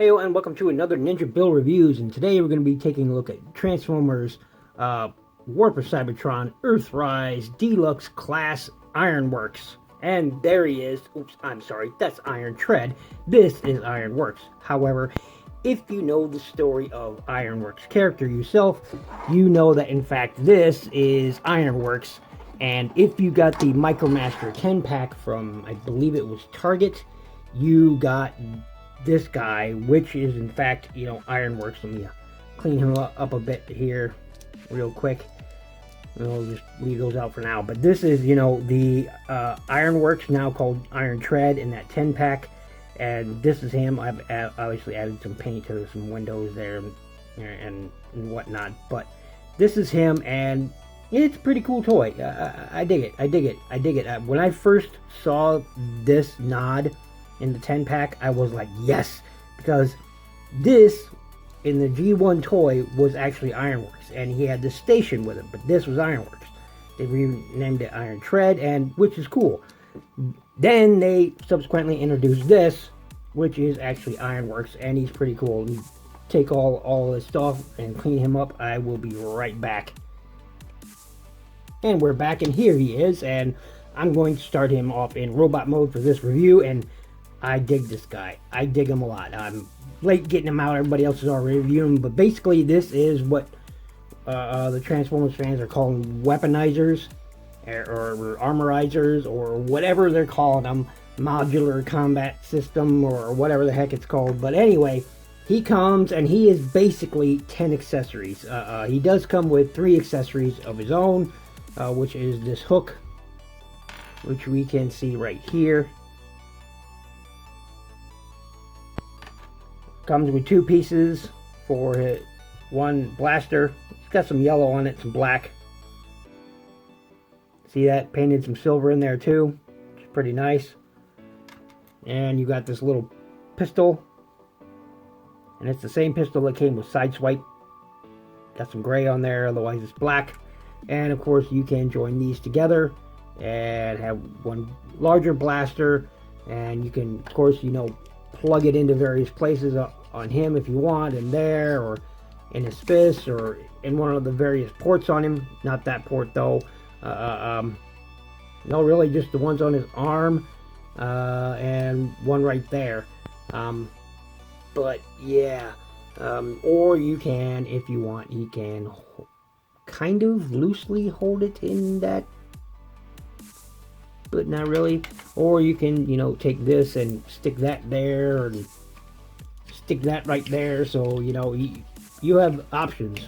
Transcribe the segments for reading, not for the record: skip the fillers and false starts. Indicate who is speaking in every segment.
Speaker 1: Hey, and welcome to another NinjaBill Reviews, and today we're going to be taking a look at Transformers Warper Cybertron Earthrise Deluxe Class Ironworks. And there he is. Oops, I'm sorry, that's Iron Tread. This is Ironworks. However, if you know the story of Ironworks character yourself, you know that in fact this is Ironworks. And if you got the MicroMaster 10-pack from, I believe it was Target, you got this guy, which is in fact, Ironworks. Let me clean him up a bit here real quick. We'll just leave those out for now. But this is, the Ironworks, now called Iron Tread, in that 10-pack. And this is him. I've obviously added some paint to some windows there and whatnot. But this is him, and it's a pretty cool toy. I dig it. I dig it. I dig it. When I first saw this nod in the 10-pack, I was like, yes, because this in the G1 toy was actually Ironworks, and he had the station with it, but this was Ironworks. They renamed it Iron Tread, and which is cool. Then they subsequently introduced this, which is actually Ironworks, and he's pretty cool. You take all this stuff and clean him up. I will be right back. And we're back, and here he is, and I'm going to start him off in robot mode for this review, and I dig this guy. I dig him a lot. I'm late getting him out. Everybody else is already reviewing him. But basically, this is what the Transformers fans are calling weaponizers, or armorizers, or whatever they're calling them. Modular combat system, or whatever the heck it's called. But anyway, he comes, and he is basically 10 accessories. He does come with 3 accessories of his own, which is this hook, which we can see right here. Comes with 2 pieces for one blaster. It's got some yellow on it, some black. See that? Painted some silver in there too. It's pretty nice. And you got this little pistol. And it's the same pistol that came with Sideswipe. Got some gray on there, otherwise it's black. And of course you can join these together and have one larger blaster. And you can, of course, plug it into various places on him if you want, in there, or in his fist, or in one of the various ports on him. Not that port though. No, really just the ones on his arm, and one right there. But yeah, or you can, if you want, you can kind of loosely hold it in that, but not really. Or you can, take this and stick that there, and stick that right there. So, you have options.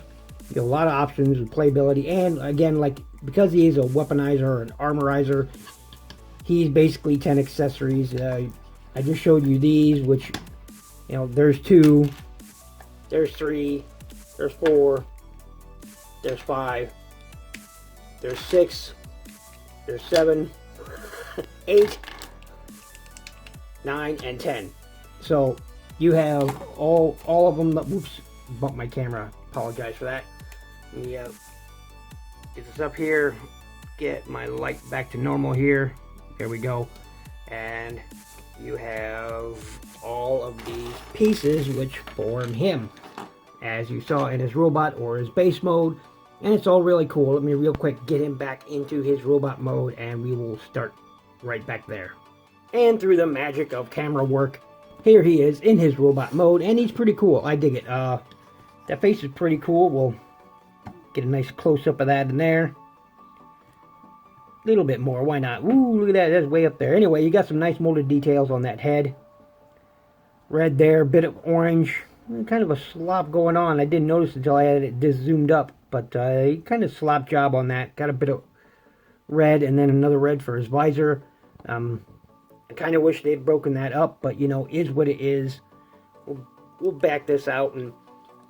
Speaker 1: You have a lot of options with playability. And again, because he is a weaponizer or an armorizer, he's basically 10 accessories. I just showed you these, which, there's 2, there's 3, there's 4, there's 5, there's 6, there's 7, 8, 9, and 10. So you have all of them. Oops, bumped my camera. Apologize for that. Let me get this up here. Get my light back to normal here. There we go. And you have all of these pieces which form him, as you saw in his robot or his base mode. And it's all really cool. Let me real quick get him back into his robot mode, and we will start right back there. And through the magic of camera work, here he is in his robot mode, and he's pretty cool. I dig it. That face is pretty cool. We'll get a nice close-up of that in there. A little bit more, why not? Ooh, look at that, that's way up there. Anyway, you got some nice molded details on that head. Red there, bit of orange. Kind of a slop going on. I didn't notice until I had it just zoomed up, but kind of slop job on that. Got a bit of red, and then another red for his visor. I kind of wish they'd broken that up, but is what it is. We'll back this out, and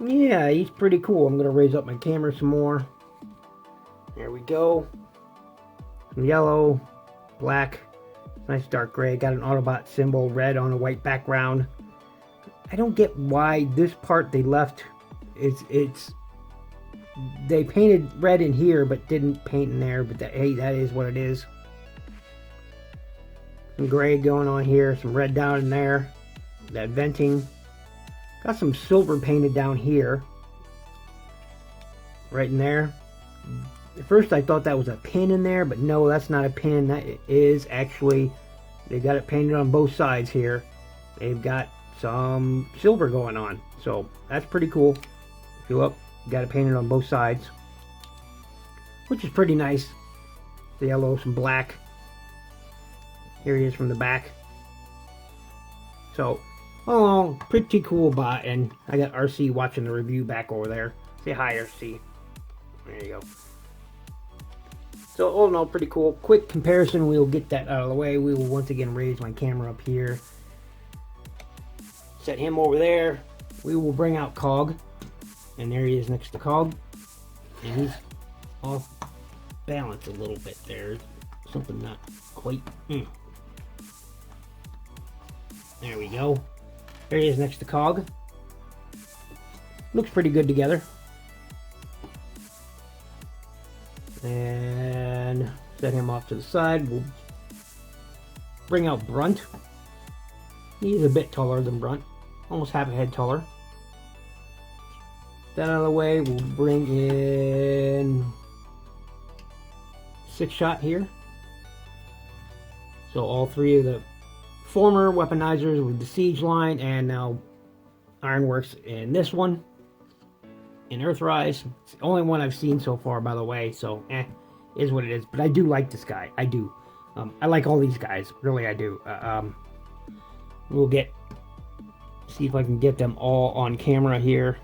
Speaker 1: yeah, he's pretty cool. I'm gonna raise up my camera some more. There we go. Some yellow, black, nice dark gray. Got an Autobot symbol, red on a white background. I don't get why this part they left. They painted red in here, but didn't paint in there. But hey, that is what it is. Some gray going on here, some red down in there. That venting. Got some silver painted down here. Right in there. At first I thought that was a pin in there, but no, that's not a pin. That is actually, they got it painted on both sides here. They've got some silver going on. So that's pretty cool. If you look, got it painted on both sides, which is pretty nice. The yellow, some black. Here he is from the back. So, oh, pretty cool bot. And I got RC watching the review back over there. Say hi, RC. There you go. So, all in all, pretty cool. Quick comparison. We'll get that out of the way. We will once again raise my camera up here. Set him over there. We will bring out Cog. And there he is next to Cog. And he's off balance a little bit there. Something not quite. There we go. There he is next to Cog. Looks pretty good together. And set him off to the side. We'll bring out Brunt. He's a bit taller than Brunt. Almost half a head taller. That out of the way, we'll bring in 6-Shot here. So all three of the former weaponizers with the Siege line, and now Ironworks in this one, in Earthrise. It's the only one I've seen so far, by the way, so is what it is. But I do like this guy. I do. I like all these guys. Really, I do. We'll see if I can get them all on camera here.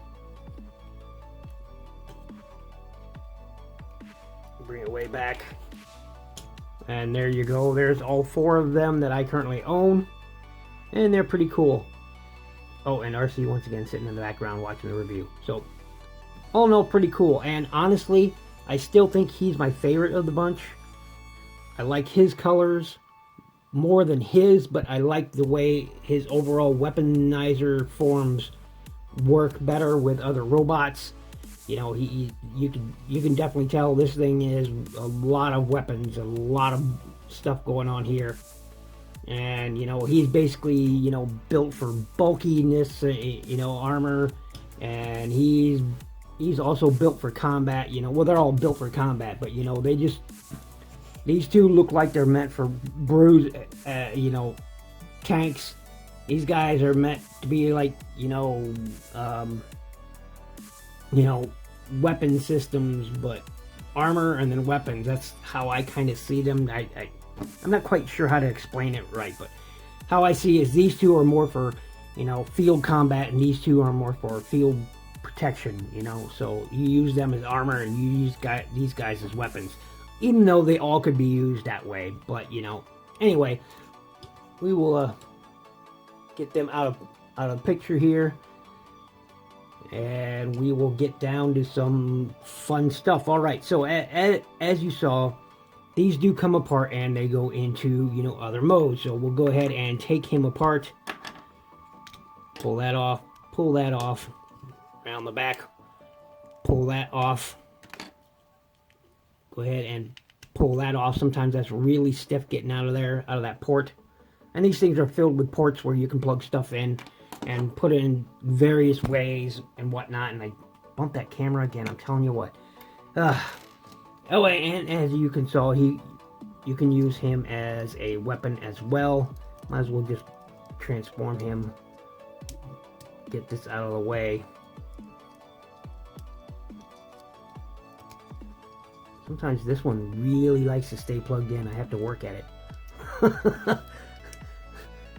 Speaker 1: Bring it way back. And there you go. There's all 4 of them that I currently own. And they're pretty cool. Oh, and RC once again sitting in the background watching the review. So, all in all, pretty cool. And honestly, I still think he's my favorite of the bunch. I like his colors more than his, but I like the way his overall weaponizer forms work better with other robots. You know, you can definitely tell this thing is a lot of weapons, a lot of stuff going on here. And, you know, he's basically, you know, built for bulkiness, you know, armor. And he's also built for combat, you know. Well, they're all built for combat, but, you know, these two look like they're meant for bruise, you know, tanks. These guys are meant to be like, you know, weapon systems, but armor and then weapons. That's how I kind of see them. I'm not quite sure how to explain it right, but how I see is these two are more for, you know, field combat, and these two are more for field protection, you know. So you use them as armor and you use these guys as weapons, even though they all could be used that way. But, you know, anyway, we will get them out of the picture here. And we will get down to some fun stuff. Alright, so as you saw, these do come apart and they go into, you know, other modes. So we'll go ahead and take him apart. Pull that off. Around the back. Pull that off. Go ahead and pull that off. Sometimes that's really stiff getting out of there, out of that port. And these things are filled with ports where you can plug stuff in and put it in various ways and whatnot. And I bumped that camera again, I'm telling you what. Oh, and as you can saw, you can use him as a weapon as well. Might as well just transform him. Get this out of the way. Sometimes this one really likes to stay plugged in. I have to work at it.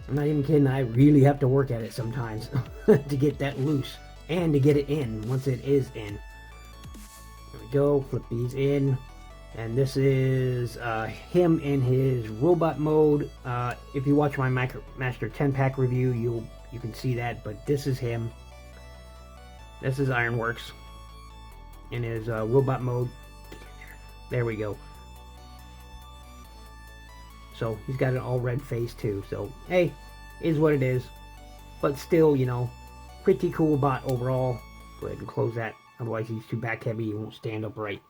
Speaker 1: I'm not even kidding. I really have to work at it sometimes to get that loose and to get it in once it is in. There we go. Flip these in. And this is him in his robot mode. If you watch my Master 10-pack review, you can see that. But this is him. This is Ironworks in his robot mode. There we go. So he's got an all red face too. So hey, is what it is. But still, you know, pretty cool bot overall. Go ahead and close that. Otherwise he's too back heavy. He won't stand upright.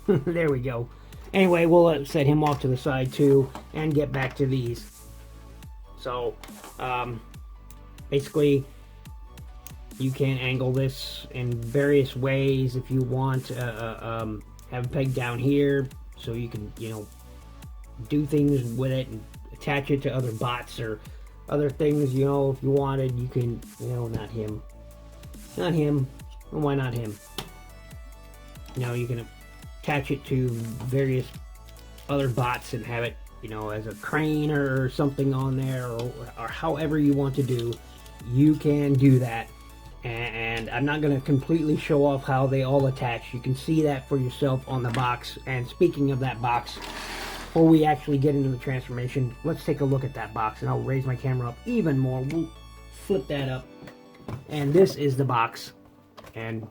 Speaker 1: There we go. Anyway, we'll set him off to the side too and get back to these. So Basically, you can angle this in various ways if you want. Have a peg down here so you can, you know, do things with it and attach it to other bots or other things, you know, if you wanted. You can, you know, not him. Why not him? You know, you can attach it to various other bots and have it, you know, as a crane or something on there, or however you want to do, you can do that. And I'm not going to completely show off how they all attach. You can see that for yourself on the box. And speaking of that box, before we actually get into the transformation, let's take a look at that box, and I'll raise my camera up even more. We'll flip that up, and this is the box, and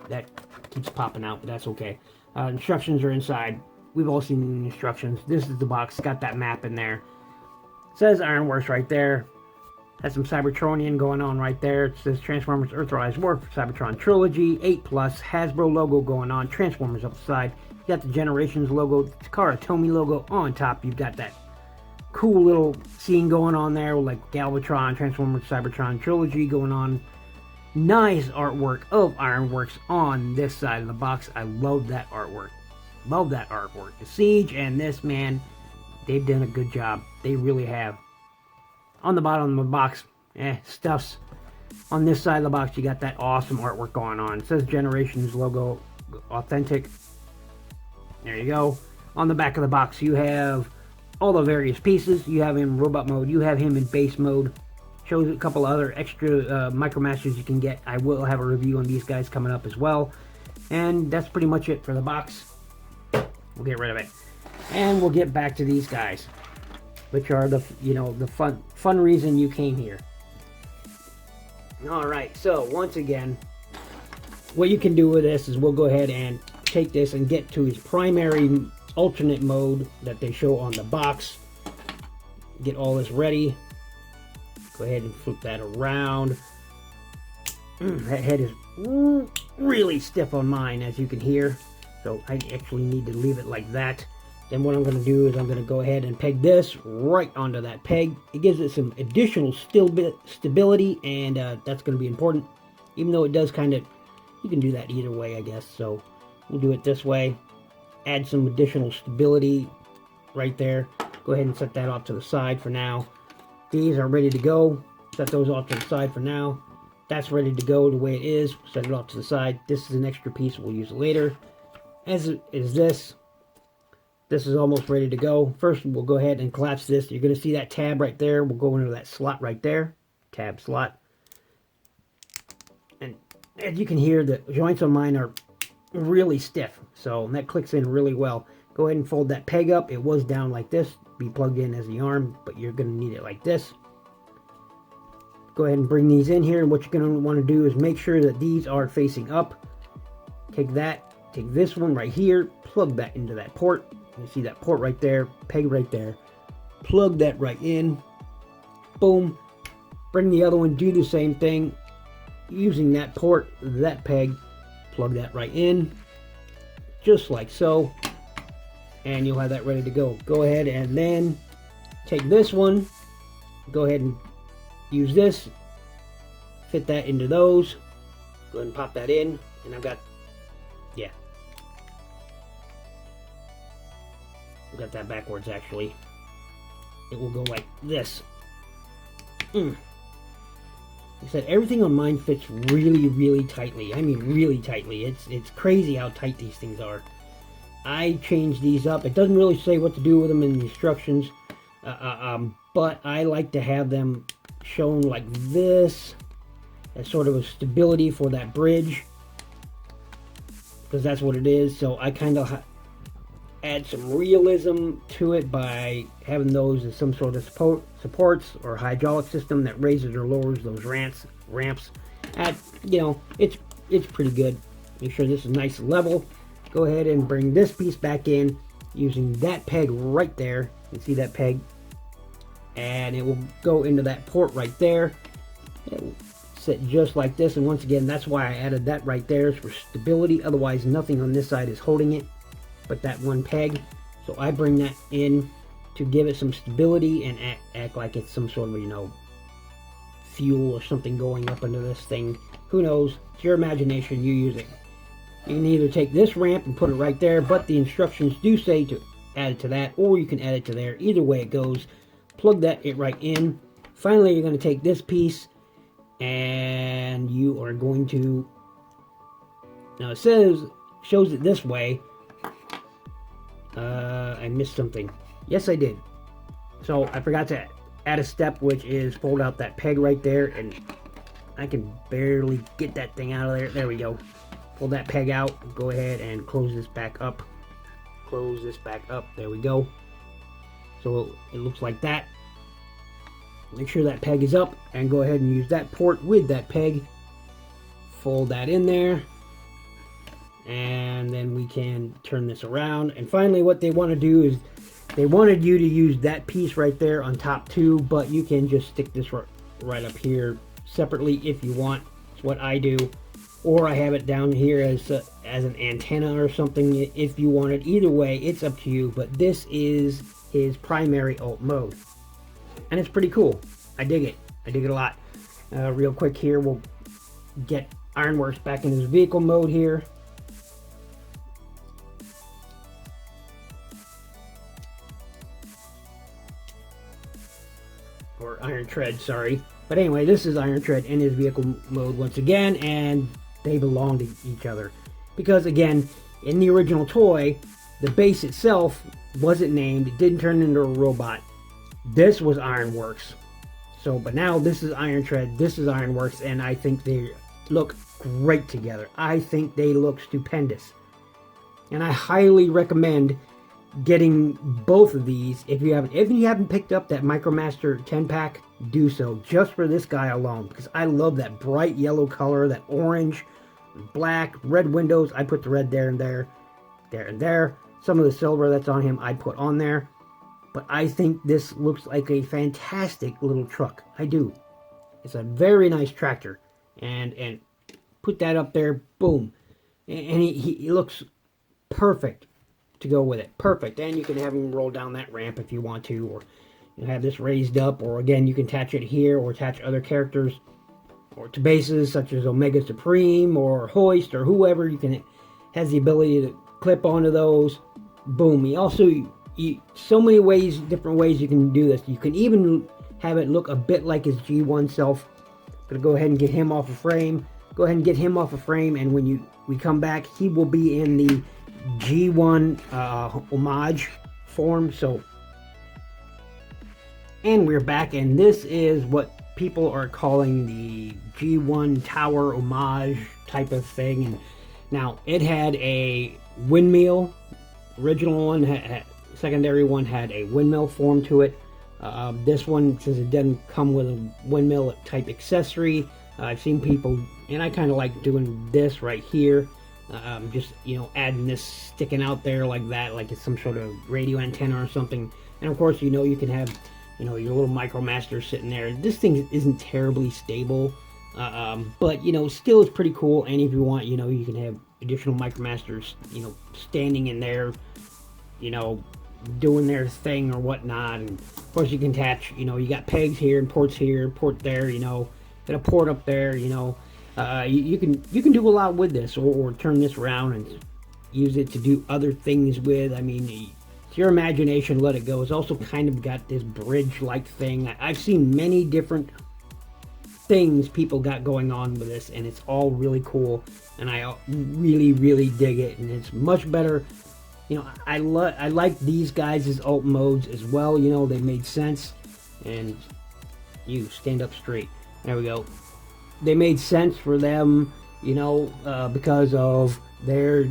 Speaker 1: that keeps popping out, but that's okay. Instructions are inside. We've all seen the instructions. This is the box. Got that map in there. It says Ironworks right there. Has some Cybertronian going on right there. It says Transformers Earthrise War Cybertron Trilogy 8+, Hasbro logo going on, Transformers up the side. You got the Generations logo, the Takara Tomy logo on top. You've got that cool little scene going on there, like Galvatron, Transformers Cybertron Trilogy going on. Nice artwork of Ironworks on this side of the box. I love that artwork. Love that artwork. The Siege and this, man, they've done a good job. They really have. On the bottom of the box, stuffs. On this side of the box, you got that awesome artwork going on. It says Generations logo, authentic. There you go. On the back of the box, you have all the various pieces. You have him in robot mode. You have him in base mode. Shows a couple other extra Micromasters you can get. I will have a review on these guys coming up as well. And that's pretty much it for the box. We'll get rid of it. And we'll get back to these guys, which are the, you know, the fun reason you came here. Alright, so once again, what you can do with this is we'll go ahead and take this and get to his primary alternate mode that they show on the box. Get all this ready. Go ahead and flip that around. That head is really stiff on mine, as you can hear. So I actually need to leave it like that. Then what I'm going to do is I'm going to go ahead and peg this right onto that peg. It gives it some additional stability, and that's going to be important. Even though it does kind of, you can do that either way, I guess. So we'll do it this way. Add some additional stability right there. Go ahead and set that off to the side for now. These are ready to go. Set those off to the side for now. That's ready to go the way it is. Set it off to the side. This is an extra piece. We'll use it later. As is this. This is almost ready to go. First, we'll go ahead and collapse this. You're going to see that tab right there. We'll go into that slot right there. Tab slot. And as you can hear, the joints on mine are really stiff. So that clicks in really well. Go ahead and fold that peg up. It was down like this. Be plugged in as the arm, but you're going to need it like this. Go ahead and bring these in here. And what you're going to want to do is make sure that these are facing up. Take that. Take this one right here. Plug that into that port. You see that port right there, peg right there. Plug that right in. Boom. Bring the other one, do the same thing. Using that port, that peg, plug that right in. Just like so. And you'll have that ready to go. Go ahead and then take this one. Go ahead and use this. Fit that into those. Go ahead and pop that in. And I've got, yeah. Got that backwards actually. It will go like this. Like I said, everything on mine fits really tightly. I mean really tightly. It's crazy how tight these things are. I changed these up. It doesn't really say what to do with them in the instructions, but I like to have them shown like this as sort of a stability for that bridge, because that's what it is. So I kind of add some realism to it by having those as some sort of supports or hydraulic system that raises or lowers those ramps. You know, it's pretty good. Make sure this is nice and level. Go ahead and bring this piece back in using that peg right there. You see that peg, and it will go into that port right there. It will sit just like this, and once again, that's why I added that right there, is for stability. Otherwise, nothing on this side is holding it but that one peg. So I bring that in to give it some stability and act like it's some sort of, you know, fuel or something going up into this thing. Who knows? It's your imagination, you use it. You can either take this ramp and put it right there, but the instructions do say to add it to that, or you can add it to there. Either way it goes. Plug it right in. Finally, you're going to take this piece, and you are going to... Now it shows it this way. I missed something. Yes, I did. So I forgot to add a step, which is fold out that peg right there, and I can barely get that thing out of there. There we go. Pull that peg out. Go ahead and close this back up. Close this back up. There we go. So it looks like that. Make sure that peg is up, and go ahead and use that port with that peg. Fold that in there. And then we can turn this around. And finally, what they want to do is they wanted you to use that piece right there on top too, but you can just stick this right up here separately if you want. It's what I do. Or I have it down here as an antenna or something if you want it. Either way, it's up to you. But this is his primary alt mode. And it's pretty cool. I dig it. I dig it a lot. Real quick here, we'll get Ironworks back in his vehicle mode here. Or Iron Tread, sorry. But anyway, this is Iron Tread in his vehicle mode once again, and they belong to each other. Because again, in the original toy, the base itself wasn't named, it didn't turn into a robot. This was Ironworks. So, but now this is Iron Tread, this is Ironworks, and I think they look great together. I think they look stupendous. And I highly recommend getting both of these. If you haven't picked up that MicroMaster 10-pack, do so just for this guy alone, because I love that bright yellow color, that orange, black, red windows. I put the red there and there, there and there. Some of the silver that's on him I put on there. But I think this looks like a fantastic little truck. I do. It's a very nice tractor. And put that up there, boom. And he looks perfect to go with it. Perfect. And you can have him roll down that ramp if you want to, or you have this raised up, or again you can attach it here, or attach other characters or to bases such as Omega Supreme or Hoist or whoever. You can has the ability to clip onto those. Boom. He also so many ways, different ways you can do this. You can even have it look a bit like his G1 self. Gonna go ahead and get him off a frame. Go ahead and get him off a frame, and when we come back, he will be in the G1 homage form. So, and we're back, and this is what people are calling the G1 Tower homage type of thing. And now it had a windmill. Original one, secondary one had a windmill form to it. This one, since it doesn't come with a windmill type accessory, I've seen people, and I kind of like doing this right here. Just, adding this sticking out there like that, like it's some sort of radio antenna or something. And of course, you can have, your little MicroMaster sitting there. This thing isn't terribly stable, but, still is pretty cool. And if you want, you can have additional MicroMasters, standing in there, doing their thing or whatnot. And of course, you can attach, you got pegs here and ports here, port there, got a port up there, you can do a lot with this, or turn this around and use it to do other things with. I mean, it's your imagination, let it go. It's also kind of got this bridge-like thing. I've seen many different things people got going on with this, and it's all really cool, and I really, really dig it, and it's much better. I like these guys' alt modes as well. They made sense, and you stand up straight. There we go. They made sense for them, because of their,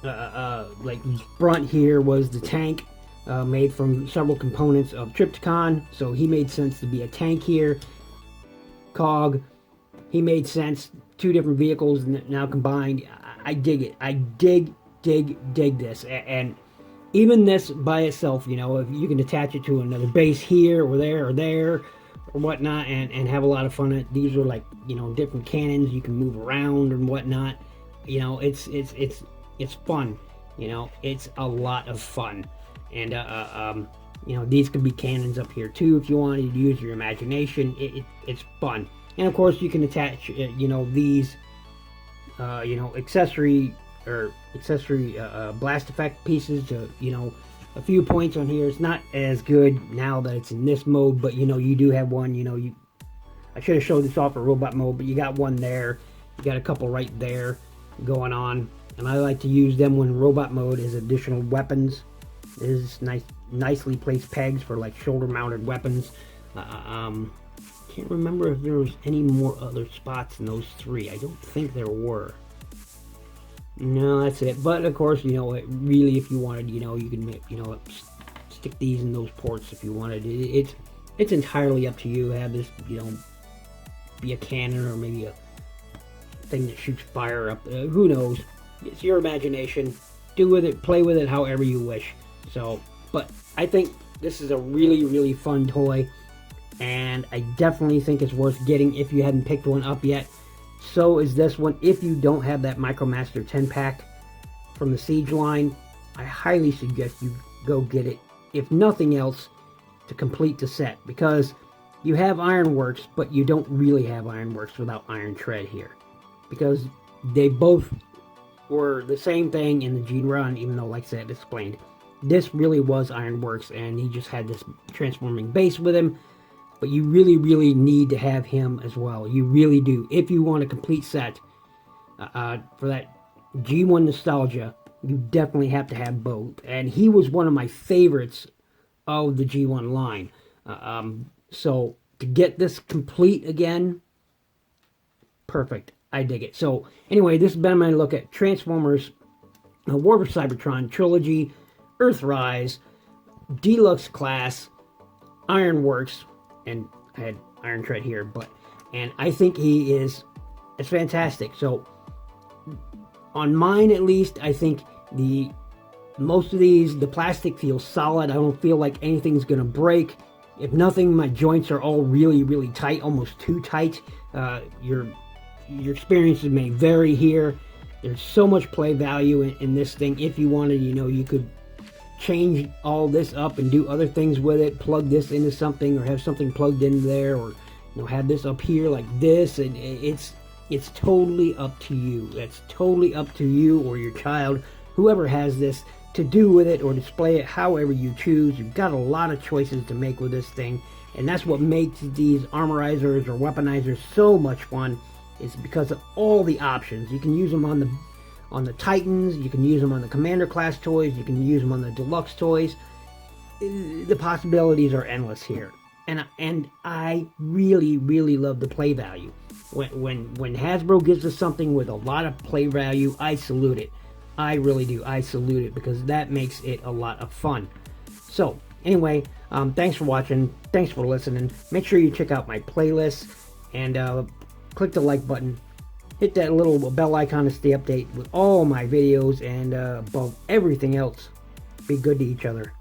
Speaker 1: like, front here was the tank, made from several components of Trypticon, so he made sense to be a tank here. Cog, he made sense, two different vehicles now combined. I dig it. I dig this. And even this by itself, if you can attach it to another base here or there, or whatnot, and have a lot of fun. These are like, different cannons you can move around and whatnot. It's fun. It's a lot of fun. And You know, these could be cannons up here too if you wanted to use your imagination. It's fun. And of course you can attach, you know, these, you know, accessory blast effect pieces to, you know, a few points on here. It's not as good now that it's in this mode, but you know, you do have one. You know, I should have showed this off for robot mode, but you got one there. You got a couple right there going on, and I like to use them when robot mode as additional weapons. There's nicely placed pegs for like shoulder-mounted weapons. Can't remember if there was any more other spots in those three. I don't think there were. No, that's it. But of course, you know, really, if you wanted, you know, you can, you know, stick these in those ports if you wanted. It's entirely up to you. Have this, you know, be a cannon or maybe a thing that shoots fire up. Who knows? It's your imagination. Do with it, play with it however you wish. So, but I think this is a really, really fun toy, and I definitely think it's worth getting if you hadn't picked one up yet. So is this one. If you don't have that MicroMaster 10-pack from the Siege line, I highly suggest you go get it, if nothing else, to complete the set, because you have Ironworks, but you don't really have Ironworks without Iron Tread here, because they both were the same thing in the Gene Run, even though, like I said, explained, this really was Ironworks, and he just had this transforming base with him. But you really, really need to have him as well. You really do. If you want a complete set for that G1 nostalgia, you definitely have to have both. And he was one of my favorites of the G1 line. So to get this complete again, perfect. I dig it. So anyway, this has been my look at Transformers War for Cybertron Trilogy, Earthrise, Deluxe Class, Ironworks, and I had Iron Tread here, and I think he is fantastic. So on mine, at least, I think most of these, the plastic feels solid. I don't feel like anything's gonna break. If nothing, my joints are all really, really tight, almost too tight. Your experiences may vary here. There's so much play value in this thing. If you wanted, you know, you could change all this up and do other things with it, plug this into something, or have something plugged in there, or, you know, have this up here like this, and it's totally up to you. That's totally up to you or your child, whoever has this, to do with it or display it however you choose. You've got a lot of choices to make with this thing, and that's what makes these armorizers or weaponizers so much fun, is because of all the options. You can use them on the Titans, you can use them on the Commander class toys, you can use them on the Deluxe toys. The possibilities are endless here, and I really, really love the play value. When Hasbro gives us something with a lot of play value, I salute it. I really do. I salute it, because that makes it a lot of fun. So anyway, thanks for watching, thanks for listening. Make sure you check out my playlist, and click the like button. Hit that little bell icon to stay updated with all my videos, and above everything else, be good to each other.